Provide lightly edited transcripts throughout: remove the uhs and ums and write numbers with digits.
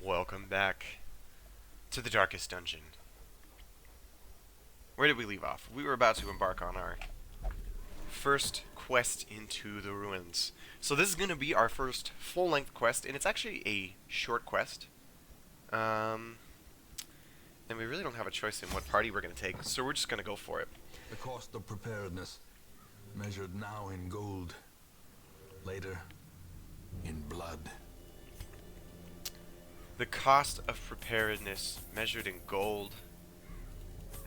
Welcome back to the Darkest Dungeon. Where did we leave off? We were about to embark on our first quest into the ruins. So this is going to be our first full-length quest, and it's actually a short quest. And we really don't have a choice in what party we're going to take, so we're just going to go for it. The cost of preparedness, measured now in gold, later in blood. The cost of preparedness measured in gold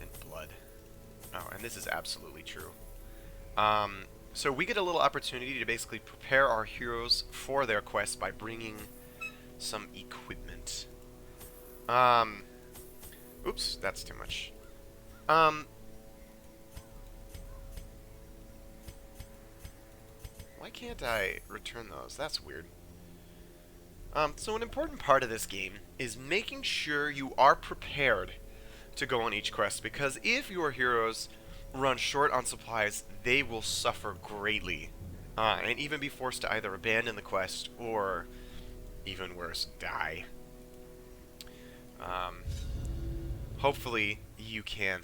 and blood. Oh, and this is absolutely true. So we get a little opportunity to basically prepare our heroes for their quest by bringing some equipment. Oops, that's too much. Why can't I return those? That's weird. So an important part of this game is making sure you are prepared to go on each quest, because if your heroes run short on supplies, they will suffer greatly, and even be forced to either abandon the quest or, even worse, die. Hopefully you can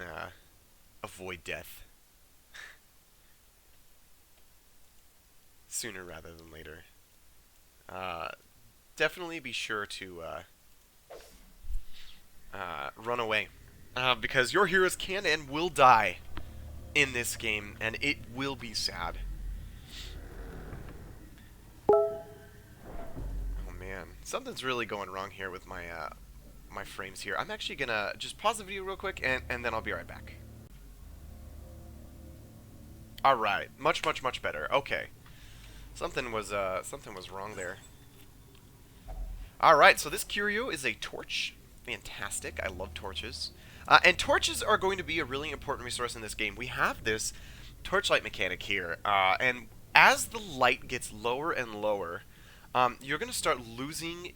avoid death sooner rather than later. Definitely be sure to run away, because your heroes can and will die in this game, and it will be sad. Oh man, something's really going wrong here with my my frames here. I'm actually gonna just pause the video real quick, and then I'll be right back. All right, much better. Okay, something was wrong there. Alright, so this curio is a torch. Fantastic. I love torches. And torches are going to be a really important resource in this game. We have this torchlight mechanic here. And as the light gets lower and lower, you're going to start losing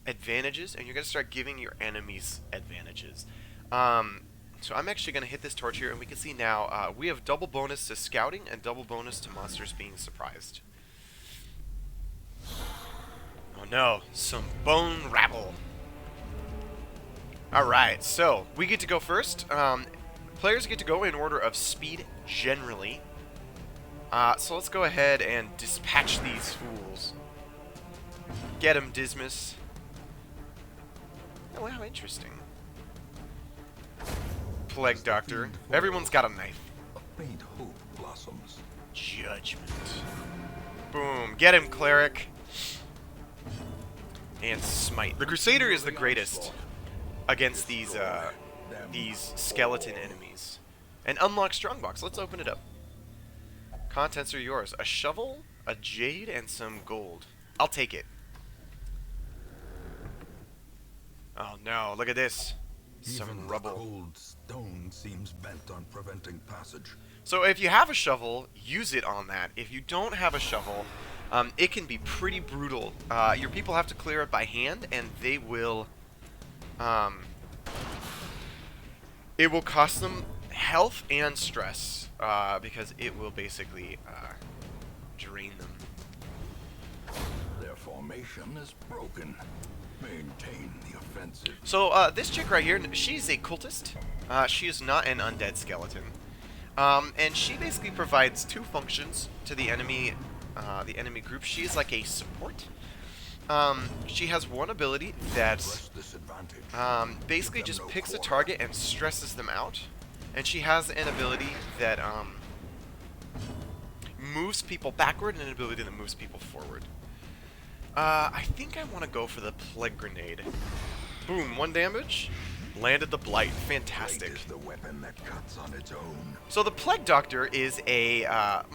advantages, and you're going to start giving your enemies advantages. So I'm actually going to hit this torch here, and we can see now we have double bonus to scouting and double bonus to monsters being surprised. Oh no, some bone rabble. Alright, so we get to go first. Players get to go in order of speed generally. So let's go ahead and dispatch these fools. Get him, Dismas. Oh, how interesting. Plague Doctor. Everyone's got a knife. A faint hope blossoms. Judgment. Boom. Get him, Cleric. And smite. The Crusader is the greatest against these skeleton enemies. And unlock Strongbox. Let's open it up. Contents are yours. A shovel, a jade, and some gold. I'll take it. Oh no, look at this. Some Even rubble. the cold stone seems bent on preventing passage. So if you have a shovel, use it on that. If you don't have a shovel, it can be pretty brutal. Your people have to clear it by hand, and they will... it will cost them health and stress, because it will basically drain them. Their formation is broken. Maintain the offensive. So this chick right here, she's a cultist. She is not an undead skeleton. And she basically provides two functions to the enemy group. She is like a support. She has one ability that basically just picks a target and stresses them out. And she has an ability that moves people backward and an ability that moves people forward. I think I want to go for the Plague Grenade. Boom, 1 damage. Landed the Blight. Fantastic. Is the weapon that cuts on its own. So the Plague Doctor is a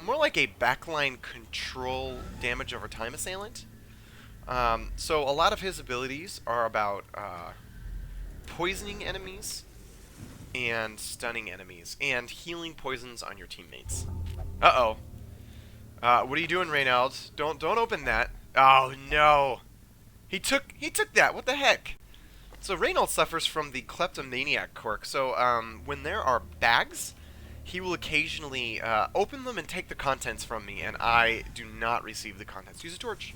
more like a backline control damage over time assailant. So a lot of his abilities are about poisoning enemies and stunning enemies and healing poisons on your teammates. Uh-oh. What are you doing, Reynald? Don't open that. Oh no. He took that. What the heck? So Reynald suffers from the kleptomaniac quirk. So when there are bags, he will occasionally open them and take the contents from me, and I do not receive the contents. Use a torch.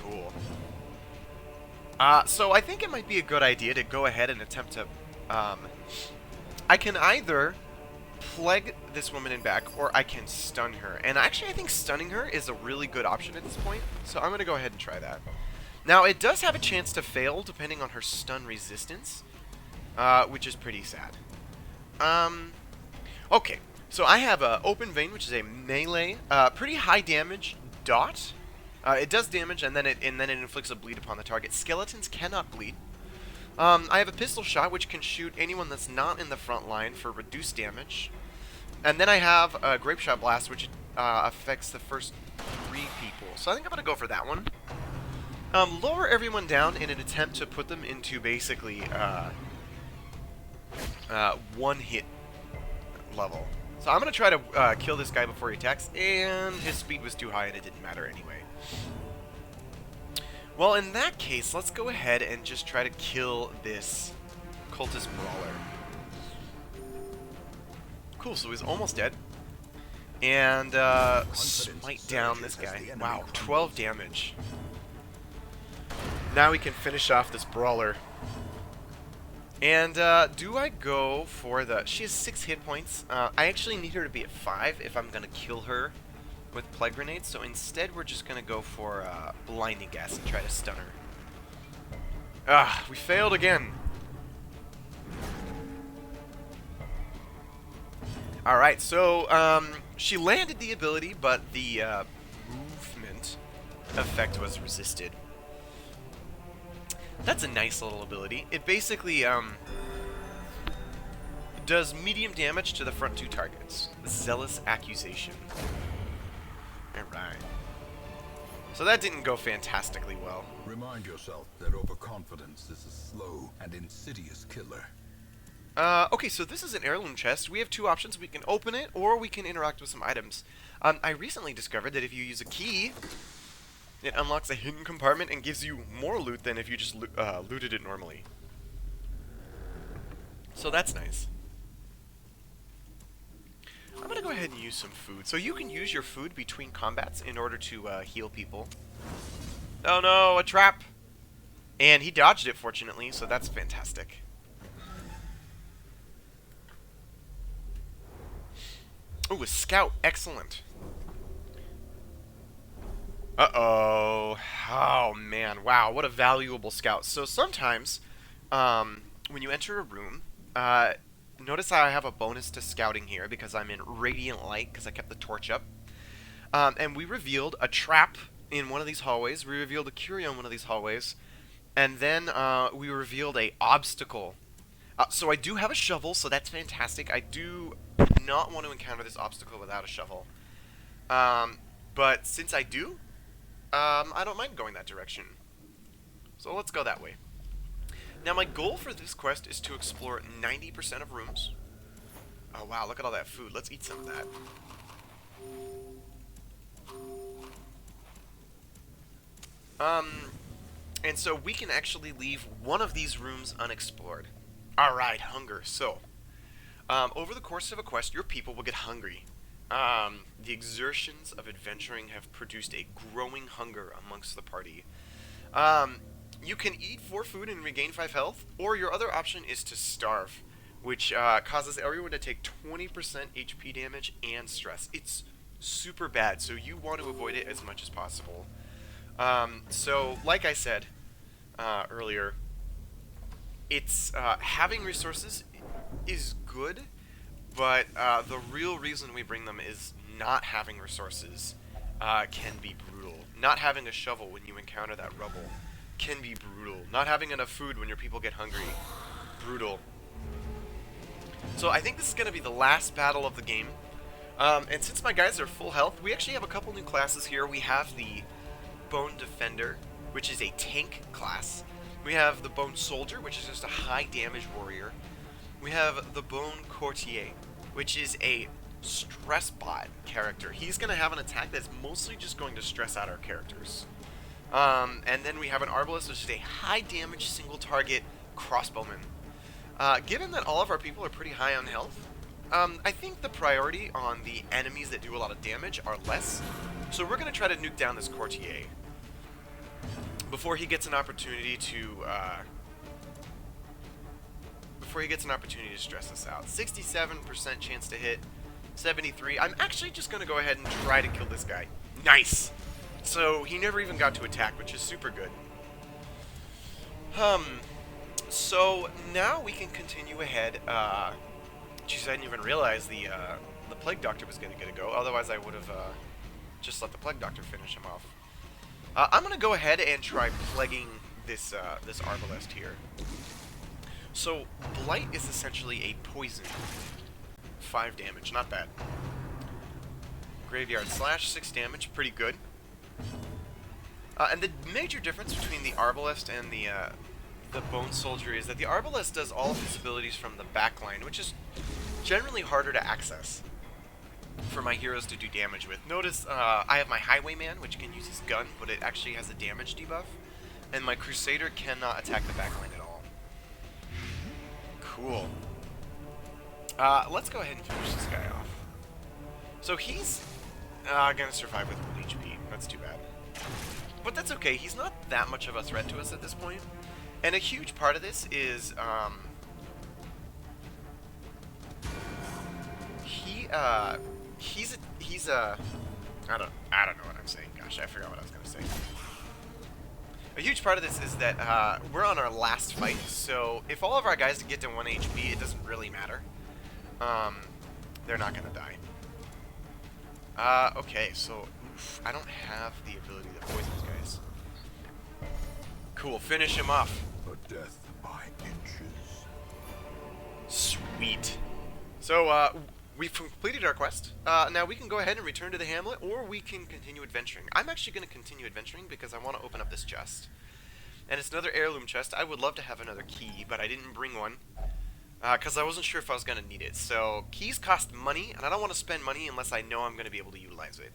Cool. So I think it might be a good idea to go ahead and attempt to... I can either plague this woman in back, or I can stun her. And actually, I think stunning her is a really good option at this point. So I'm going to go ahead and try that. Now, it does have a chance to fail, depending on her stun resistance, which is pretty sad. Okay, so I have a Open Vein, which is a melee, pretty high damage dot. It does damage, and then it inflicts a bleed upon the target. Skeletons cannot bleed. I have a Pistol Shot, which can shoot anyone that's not in the front line for reduced damage. And then I have a Grape Shot Blast, which affects the first 3 people. So I think I'm going to go for that one. Lower everyone down in an attempt to put them into basically one-hit level. So I'm going to try to kill this guy before he attacks, and his speed was too high and it didn't matter anyway. Well, in that case, let's go ahead and just try to kill this cultist brawler. Cool, so he's almost dead. And smite down this guy. Wow, 12 damage. Now we can finish off this brawler. And do I go for the... She has 6 hit points. I actually need her to be at 5 if I'm going to kill her with Plague Grenades. So instead we're just going to go for Blinding Gas and try to stun her. We failed again. Alright, so she landed the ability, but the movement effect was resisted. That's a nice little ability. It basically does medium damage to the front 2 targets. Zealous Accusation. Alright. So that didn't go fantastically well. Remind yourself that overconfidence is a slow and insidious killer. Okay, so this is an heirloom chest. We have 2 options. We can open it, or we can interact with some items. I recently discovered that if you use a key, it unlocks a hidden compartment and gives you more loot than if you just looted it normally. So that's nice. I'm going to go ahead and use some food. So you can use your food between combats in order to heal people. Oh no, a trap! And he dodged it, fortunately, so that's fantastic. Ooh, a scout. Excellent. Uh-oh. Oh, man. Wow, what a valuable scout. So sometimes, when you enter a room, notice how I have a bonus to scouting here because I'm in Radiant Light because I kept the torch up. And we revealed a trap in one of these hallways. We revealed a curio in one of these hallways. And then we revealed a obstacle. So I do have a shovel, so that's fantastic. I do not want to encounter this obstacle without a shovel. But since I do, I don't mind going that direction. So let's go that way. Now my goal for this quest is to explore 90% of rooms. Oh wow, look at all that food. Let's eat some of that. And so we can actually leave one of these rooms unexplored. Alright, hunger. So, over the course of a quest, your people will get hungry. The exertions of adventuring have produced a growing hunger amongst the party. You can eat 4 food and regain 5 health, or your other option is to starve, which causes everyone to take 20% HP damage and stress. It's super bad, so you want to avoid it as much as possible. So, like I said earlier, it's having resources is good, but the real reason we bring them is not having resources can be brutal. Not having a shovel when you encounter that rubble can be brutal. Not having enough food when your people get hungry, brutal. So I think this is going to be the last battle of the game. And since my guys are full health, we actually have a couple new classes here. We have the Bone Defender, which is a tank class. We have the Bone Soldier, which is just a high damage warrior. We have the Bone Courtier, which is a stress bot character. He's going to have an attack that's mostly just going to stress out our characters. And then we have an Arbalest, which is a high damage single target crossbowman. Given that all of our people are pretty high on health, I think the priority on the enemies that do a lot of damage are less. So we're going to try to nuke down this Courtier before he gets an opportunity to stress us out. 67% chance to hit, 73. I'm actually just going to go ahead and try to kill this guy. Nice! So he never even got to attack, which is super good. So now we can continue ahead. Geez, I didn't even realize the Plague Doctor was going to get a go. Otherwise, I would have just let the Plague Doctor finish him off. I'm going to go ahead and try plaguing this Arbalest here. So Blight is essentially a poison. 5 damage, not bad. Graveyard Slash, 6 damage, pretty good. And the major difference between the Arbalest and the Bone Soldier is that the Arbalest does all of his abilities from the backline, which is generally harder to access for my heroes to do damage with. Notice I have my Highwayman, which can use his gun, but it actually has a damage debuff, and my Crusader cannot attack the backline at all. Cool. Let's go ahead and finish this guy off. So he's gonna survive with 1 HP. That's too bad. But that's okay. He's not that much of a threat to us at this point. And a huge part of this is I don't know what I'm saying. Gosh, I forgot what I was gonna say. A huge part of this is that we're on our last fight, so if all of our guys get to 1 HP, it doesn't really matter. They're not gonna die. Okay, so oof, I don't have the ability to poison these guys. Cool, finish him off. A death by inches. Sweet. So, we've completed our quest. Now we can go ahead and return to the hamlet, or we can continue adventuring. I'm actually going to continue adventuring because I want to open up this chest. And it's another heirloom chest. I would love to have another key, but I didn't bring one. Because I wasn't sure if I was going to need it. So, keys cost money, and I don't want to spend money unless I know I'm going to be able to utilize it.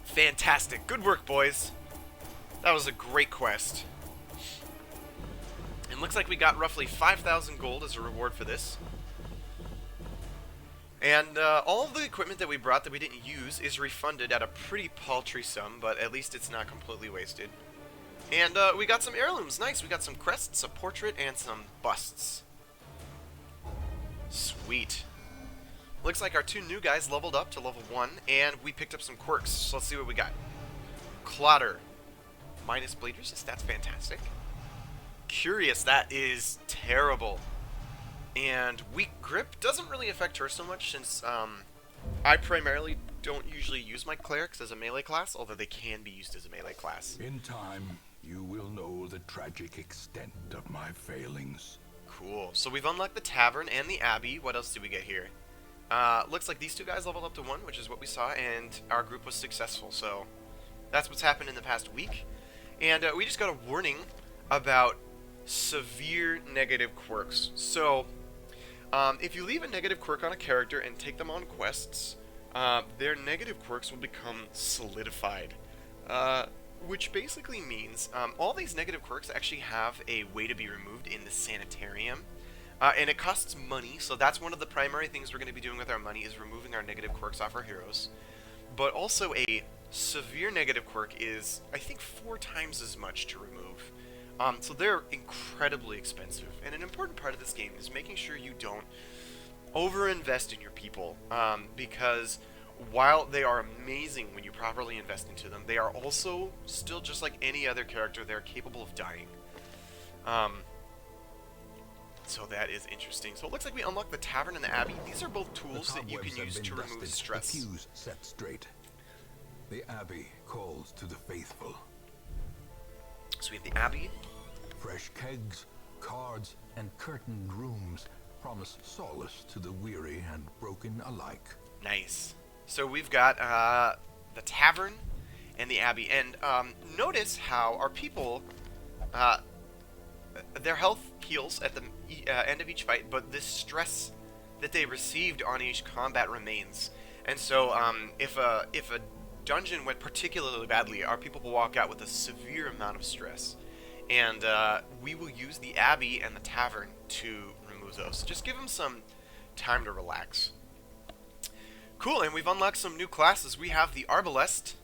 Fantastic. Good work, boys. That was a great quest. And looks like we got roughly 5,000 gold as a reward for this. And all of the equipment that we brought that we didn't use is refunded at a pretty paltry sum, but at least it's not completely wasted. And we got some heirlooms. Nice. We got some crests, a portrait, and some busts. Sweet. Looks like our 2 new guys leveled up to level 1, and we picked up some quirks. So let's see what we got. Clotter. Minus bleed resist. That's fantastic. Curious. That is terrible. And weak grip doesn't really affect her so much since I primarily don't usually use my clerics as a melee class, although they can be used as a melee class. In time, you will know the tragic extent of my failings. Cool. So we've unlocked the tavern and the abbey. What else did we get here? Looks like these 2 guys leveled up to 1, which is what we saw, and our group was successful. So that's what's happened in the past week. And we just got a warning about severe negative quirks. So if you leave a negative quirk on a character and take them on quests, their negative quirks will become solidified. Which basically means all these negative quirks actually have a way to be removed in the sanitarium. And it costs money, so that's one of the primary things we're going to be doing with our money is removing our negative quirks off our heroes. But also a severe negative quirk is, I think, 4 times as much to remove. So they're incredibly expensive. And an important part of this game is making sure you don't over-invest in your people. Because while they are amazing when you properly invest into them, they are also still just like any other character. They're capable of dying. So that is interesting. So it looks like we unlocked the tavern and the abbey. These are both tools that you can use to remove stress. The fuse set straight. The abbey calls to the faithful. So we have the abbey. Fresh kegs, cards, and curtained rooms promise solace to the weary and broken alike. Nice. So we've got the tavern and the abbey. And notice how our people, their health heals at the end of each fight, but this stress that they received on each combat remains. And so if a dungeon went particularly badly, our people will walk out with a severe amount of stress. And we will use the abbey and the tavern to remove those. Just give them some time to relax. Cool, and we've unlocked some new classes. We have the Arbalest,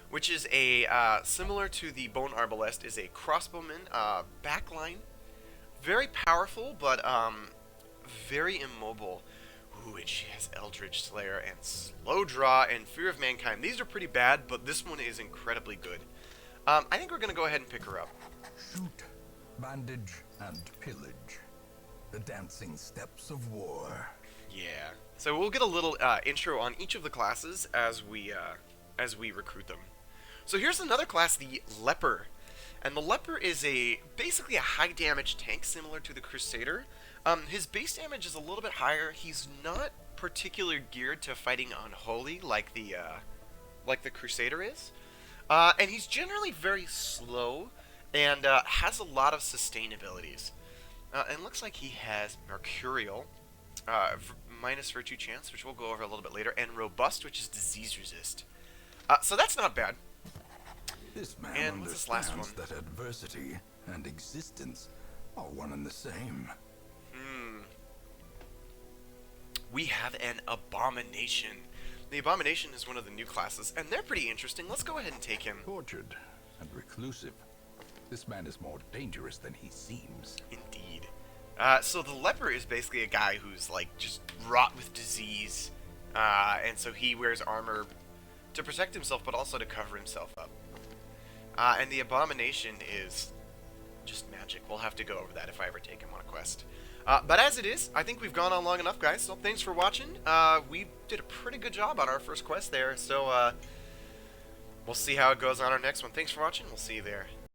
which is a, similar to the Bone Arbalest, is a crossbowman, backline. Very powerful, but, very immobile. Ooh, and she has Eldritch Slayer and Slow Draw and Fear of Mankind. These are pretty bad, but this one is incredibly good. I think we're going to go ahead and pick her up. Shoot, bandage, and pillage. The dancing steps of war. Yeah. So we'll get a little intro on each of the classes as we recruit them. So here's another class, the Leper. And the Leper is basically a high damage tank similar to the Crusader. His base damage is a little bit higher. He's not particularly geared to fighting unholy like the Crusader is. And he's generally very slow and has a lot of sustain abilities. And looks like he has Mercurial, minus Virtue Chance, which we'll go over a little bit later, and Robust, which is Disease Resist. So that's not bad. This man And what's this last understands one? that adversity and existence are one and the same. We have an Abomination. The Abomination is one of the new classes, and they're pretty interesting. Let's go ahead and take him. Tortured and reclusive. This man is more dangerous than he seems. Indeed. So the Leper is basically a guy who's, like, just wrought with disease, and so he wears armor to protect himself, but also to cover himself up. And the Abomination is just magic. We'll have to go over that if I ever take him on a quest. But as it is, I think we've gone on long enough, guys, so thanks for watching. We did a pretty good job on our first quest there, so we'll see how it goes on our next one. Thanks for watching. We'll see you there.